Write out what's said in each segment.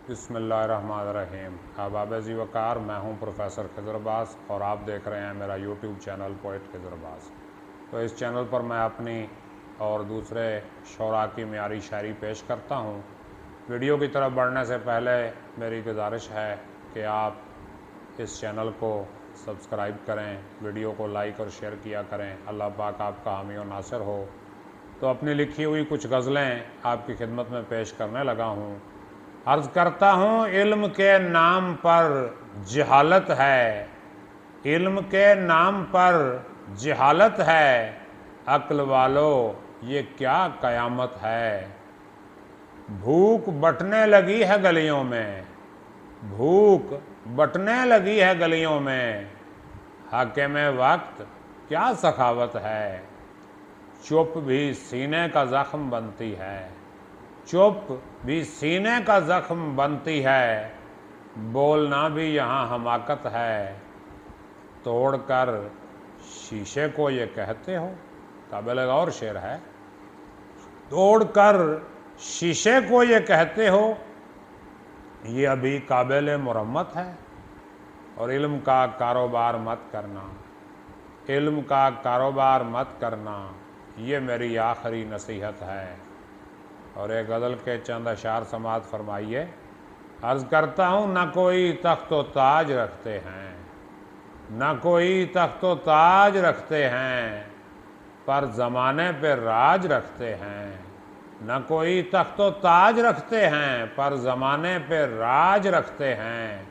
बिस्मिल्लाहिर्रहमानिर्रहीम। अहबाब-ए वक़ार, मैं हूं प्रोफेसर खिज़र अब्बास और आप देख रहे हैं मेरा YouTube channel poet Khizar Abbas. तो इस चैनल पर मैं अपनी और दूसरे शोरा की म्यारी शायरी पेश करता हूं। वीडियो की तरफ बढ़ने से पहले मेरी गुजारिश है कि आप इस चैनल को सब्सक्राइब करें, वीडियो को लाइक और शेयर किया करें। अल्लाह पाक आपका हामी और नासिर हो। तो अपनी लिखी हुई कुछ गज़लें आपकी खिदमत में पेश करने लगा हूँ। अर्ज़ करता हूँ, इल्म के नाम पर जहालत है, इल्म के नाम पर जहालत है, अक्ल वालो ये क्या क़यामत है। भूख बटने लगी है गलियों में, भूख बटने लगी है गलियों में, हाकिम वक्त क्या सखावत है। चुप भी सीने का ज़ख्म बनती है, चुप भी सीने का ज़ख्म बनती है, बोलना भी यहाँ हमाकत है। तोड़कर शीशे को ये कहते हो, काबिल गौर शेर है। तोड़कर शीशे को ये कहते हो, ये अभी काबिल मुरम्मत है। और इल्म का कारोबार मत करना, इल्म का कारोबार मत करना, ये मेरी आखिरी नसीहत है। और एक गज़ल के चंद अशार समात फरमाइए। अर्ज़ करता हूँ, न कोई तख्त व ताज रखते हैं, न कोई तख्त व ताज रखते हैं, पर ज़माने पे राज रखते हैं। न कोई तख्त व ताज रखते हैं, पर ज़माने पे राज रखते हैं।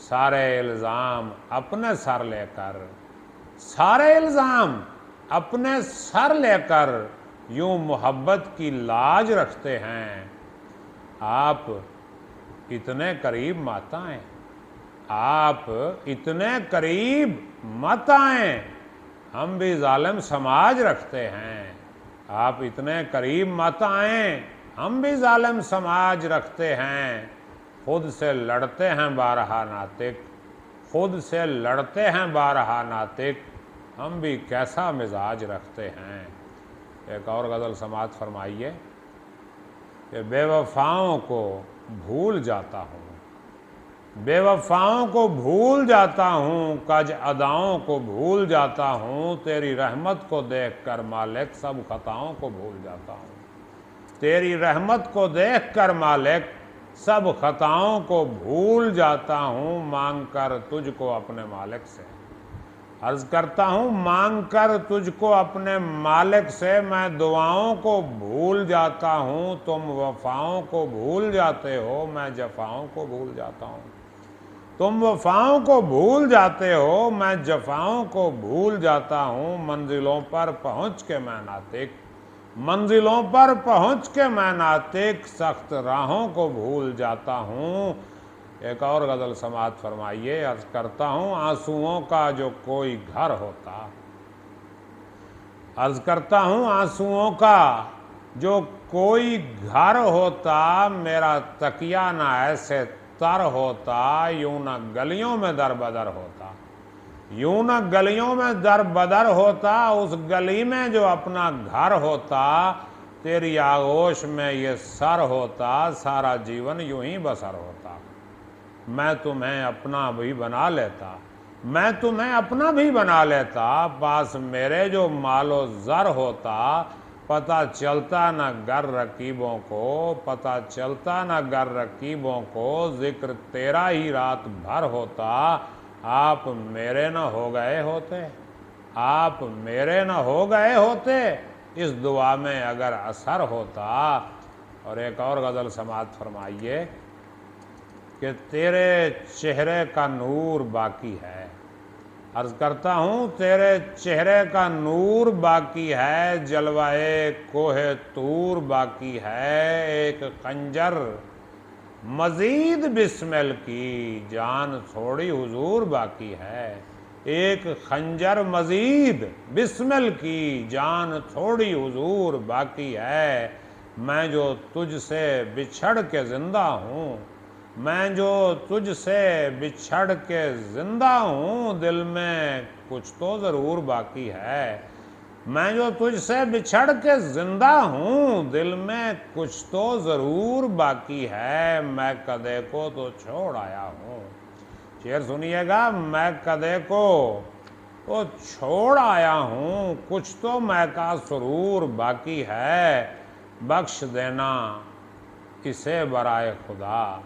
सारे इल्ज़ाम अपने सर लेकर, सारे इल्ज़ाम अपने सर लेकर यूं मोहब्बत की लाज रखते हैं। आप इतने करीब मत आएं, आप इतने करीब मत आएं, हम भी जालिम समाज रखते हैं। आप इतने करीब मत आएं, हम भी जालिम समाज रखते हैं। खुद से लड़ते हैं बारहा नातिक, खुद से लड़ते हैं बारहा नातिक, हम भी कैसा मिजाज रखते हैं। एक और गज़ल समात फरमाइए कि बेवफाओं को भूल जाता हूँ, बेवफाओं को भूल जाता हूँ, कज अदाओं को भूल जाता हूँ। तेरी रहमत को देख कर मालिक सब खताओं को भूल जाता हूँ, तेरी रहमत को देख कर मालिक सब खताओं को भूल जाता हूँ। मांग कर तुझको अपने मालिक से, अर्ज़ करता हूँ, मांग कर तुझको अपने मालिक से मैं दुआओं को भूल जाता हूँ। तुम वफ़ाओं को भूल जाते हो, मैं जफ़ाओं को भूल जाता हूँ। तुम वफ़ाओं को भूल जाते हो, मैं जफ़ाओं को भूल जाता हूँ। मंजिलों पर पहुँच के मैं नातिक, मंजिलों पर पहुँच के मैं नातिक, सख्त राहों को भूल जाता हूँ। एक और गज़ल समात फरमाइए। अर्ज़ करता हूँ, आंसुओं का जो कोई घर होता, अर्ज़ करता हूँ, आंसुओं का जो कोई घर होता, मेरा तकिया ना ऐसे तर होता। यूं ना गलियों में दर बदर होता, यूं ना गलियों में दर बदर होता। उस गली में जो अपना घर होता, तेरी आगोश में ये सर होता। सारा जीवन यूं ही बसर होता। मैं तुम्हें अपना भी बना लेता, मैं तुम्हें अपना भी बना लेता। पास मेरे जो मालो ज़र होता, पता चलता न गर रकीबों को, पता चलता न गर रकीबों को। जिक्र तेरा ही रात भर होता, आप मेरे न हो गए होते, आप मेरे न हो गए होते। इस दुआ में अगर असर होता। और एक और गज़ल समात फरमाइए कि तेरे चेहरे का नूर बाकी है, अर्ज़ करता हूँ, तेरे चेहरे का नूर बाकी है। जलवाए कोहे तूर बाकी है। एक खंजर मज़ीद बिस्मिल की, जान थोड़ी हुजूर बाकी है। एक खंजर मज़ीद बिस्मिल की, जान थोड़ी हुजूर बाकी है। मैं जो तुझसे बिछड़ के ज़िंदा हूँ, मैं जो तुझसे बिछड़ के ज़िंदा हूँ, दिल में कुछ तो ज़रूर बाकी है। मैं जो तुझसे बिछड़ के जिंदा हूँ, दिल में कुछ तो जरूर बाकी है, मैं कदे को तो छोड़ आया हूँ। शेर सुनिएगा, मैं कदे को तो छोड़ आया हूँ, कुछ तो मैं का सुरूर बाकी है, बख्श देना इसे बराए खुदा,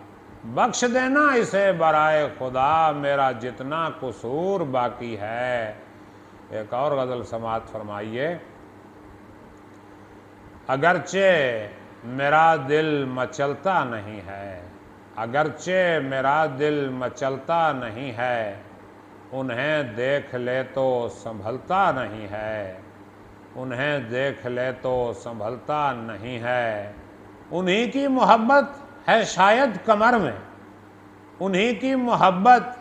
बख्श देना इसे बराए खुदा, मेरा जितना कसूर बाकी है। एक और गज़ल समाअत फरमाइए। अगरचे मेरा दिल मचलता नहीं है, अगरचे मेरा दिल मचलता नहीं है, उन्हें देख ले तो संभलता नहीं है, उन्हें देख ले तो संभलता नहीं है। उन्हीं की मोहब्बत है शायद कमर में, उन्हीं की मोहब्बत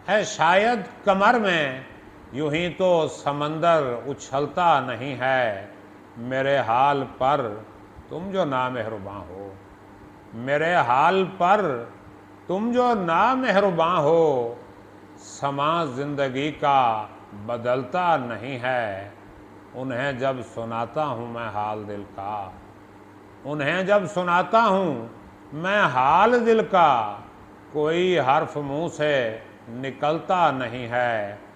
है शायद कमर में, यूं ही तो समंदर उछलता नहीं है। मेरे हाल पर तुम जो नामेहरबां हो, मेरे हाल पर तुम जो नामेहरबां हो, समा जिंदगी का बदलता नहीं है। उन्हें जब सुनाता हूँ मैं हाल दिल का, उन्हें जब सुनाता हूँ मैं हाल दिल का, कोई हर्फ मुंह से निकलता नहीं है।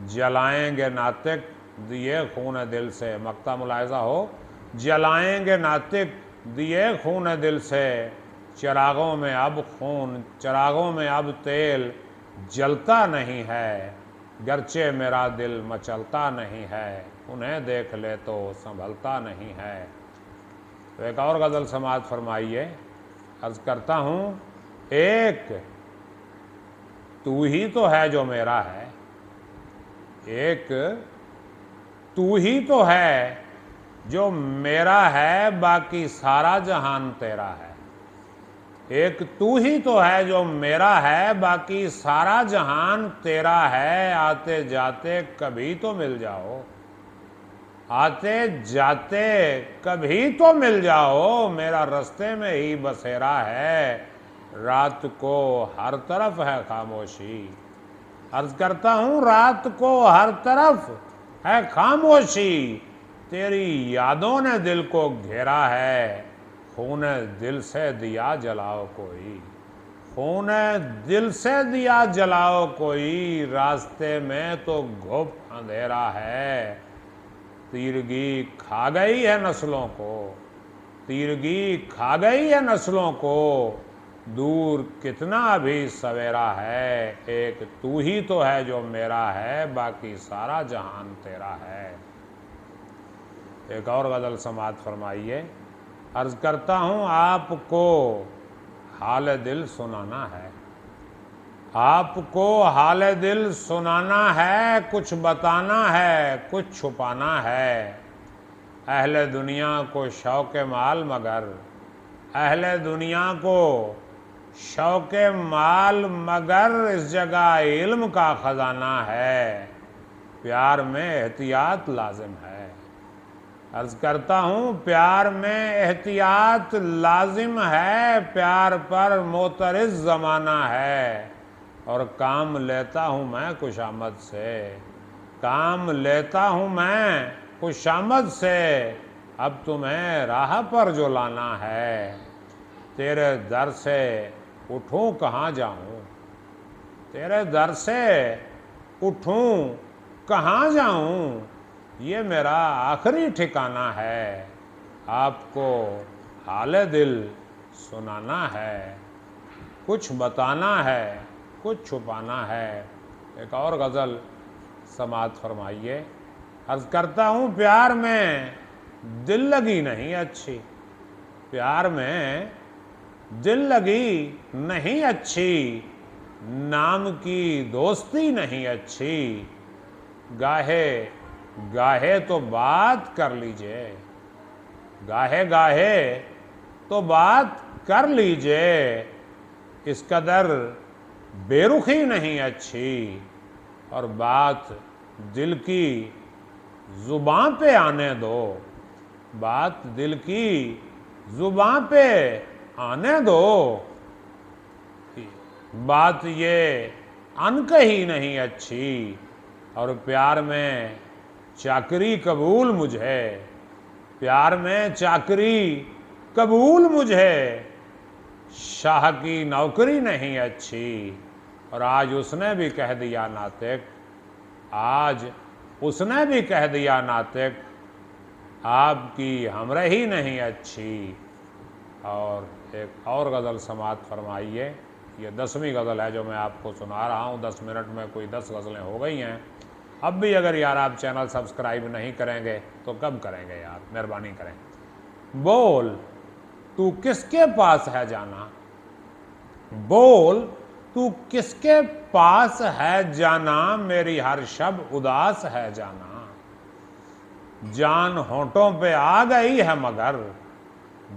जलाएंगे नातिक दिए खून दिल से, मक्ता मुलाहिजा हो, जलाएंगे नातिक दिए खून दिल से, चिरागों में अब खून, चिरागों में अब तेल जलता नहीं है। गरचे मेरा दिल मचलता नहीं है, उन्हें देख ले तो संभलता नहीं है। तो एक और गज़ल समाअत फरमाइए। अर्ज करता हूँ, एक तू ही तो है जो मेरा है, एक तू ही तो है जो मेरा है, बाकी सारा जहान तेरा है। एक तू ही तो है जो मेरा है, बाकी सारा जहान तेरा है। आते जाते कभी तो मिल जाओ, आते जाते कभी तो मिल जाओ, मेरा रास्ते में ही बसेरा है, रात को हर तरफ है खामोशी। अर्ज करता हूँ, रात को हर तरफ है खामोशी, तेरी यादों ने दिल को घेरा है। खून दिल से दिया जलाओ कोई, खून दिल से दिया जलाओ कोई, रास्ते में तो घुप अंधेरा है। तीरगी खा गई है नस्लों को, तीरगी खा गई है नस्लों को, दूर कितना भी सवेरा है। एक तू ही तो है जो मेरा है, बाकी सारा जहान तेरा है। एक और गज़ल समाअत फरमाइए। अर्ज करता हूँ, आपको हाल दिल सुनाना है, आपको हाल दिल सुनाना है, कुछ बताना है, कुछ छुपाना है। अहले दुनिया को शौक़ माल मगर, अहले दुनिया को शौक़ माल मगर, इस जगह इल्म का ख़जाना है। प्यार में एहतियात लाजिम है। अर्ज करता हूँ, प्यार में एहतियात लाजिम है, प्यार पर मोतरिज़ ज़माना है। और काम लेता हूँ मैं खुशामद से, काम लेता हूँ मैं खुशामद से, अब तुम्हें राह पर जो लाना है। तेरे दर से उठूँ कहाँ जाऊँ, तेरे दर से उठूँ कहाँ जाऊँ, ये मेरा आखिरी ठिकाना है। आपको हाल दिल सुनाना है, कुछ बताना है, कुछ छुपाना है। एक और गज़ल समाअत फरमाइए। अर्ज करता हूँ, प्यार में दिल लगी नहीं अच्छी, प्यार में दिल लगी नहीं अच्छी, नाम की दोस्ती नहीं अच्छी। गाहे गाहे तो बात कर लीजिए, गाहे गाहे तो बात कर लीजिए, इस कदर बेरुखी नहीं अच्छी। और बात दिल की ज़ुबां पे आने दो, बात दिल की ज़ुबां पे आने दो, बात ये अनकही नहीं अच्छी। और प्यार में चाकरी कबूल मुझे, प्यार में चाकरी कबूल मुझे, शाह की नौकरी नहीं अच्छी। और आज उसने भी कह दिया नातिक, आज उसने भी कह दिया नातिक, आपकी हमरही नहीं अच्छी। और एक और गज़ल समाअत फरमाइए। ये 10वीं गज़ल है जो मैं आपको सुना रहा हूँ। 10 मिनट में कोई 10 गज़लें हो गई हैं। अब भी अगर यार आप चैनल सब्सक्राइब नहीं करेंगे तो कब करेंगे यार, मेहरबानी करें। बोल तू किसके पास है जाना, बोल तू किसके पास है जाना, मेरी हर शब उदास है जाना। जान होंठों पे आ गई है मगर,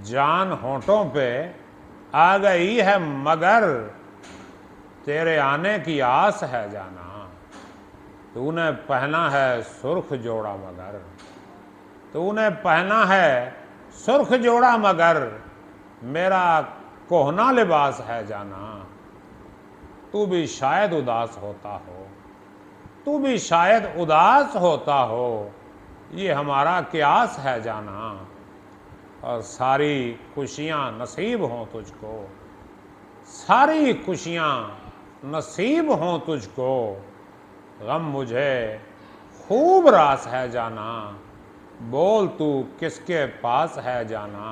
जान होंठों पे आ गई है मगर, तेरे आने की आस है जाना। तूने पहना है सुर्ख जोड़ा मगर, तूने पहना है सुर्ख जोड़ा मगर, मेरा कोहना लिबास है जाना। तू भी शायद उदास होता हो, तू भी शायद उदास होता हो, ये हमारा क्यास है जाना। और सारी खुशियाँ नसीब हों तुझको, सारी खुशियाँ नसीब हों तुझको, गम मुझे खूब रास है जाना। बोल तू किसके पास है जाना,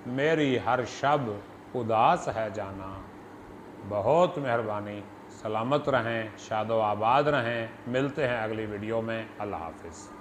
मेरी हर शब उदास है जाना। बहुत मेहरबानी, सलामत रहें, शादो आबाद रहें। मिलते हैं अगली वीडियो में। अल्लाह हाफिज़।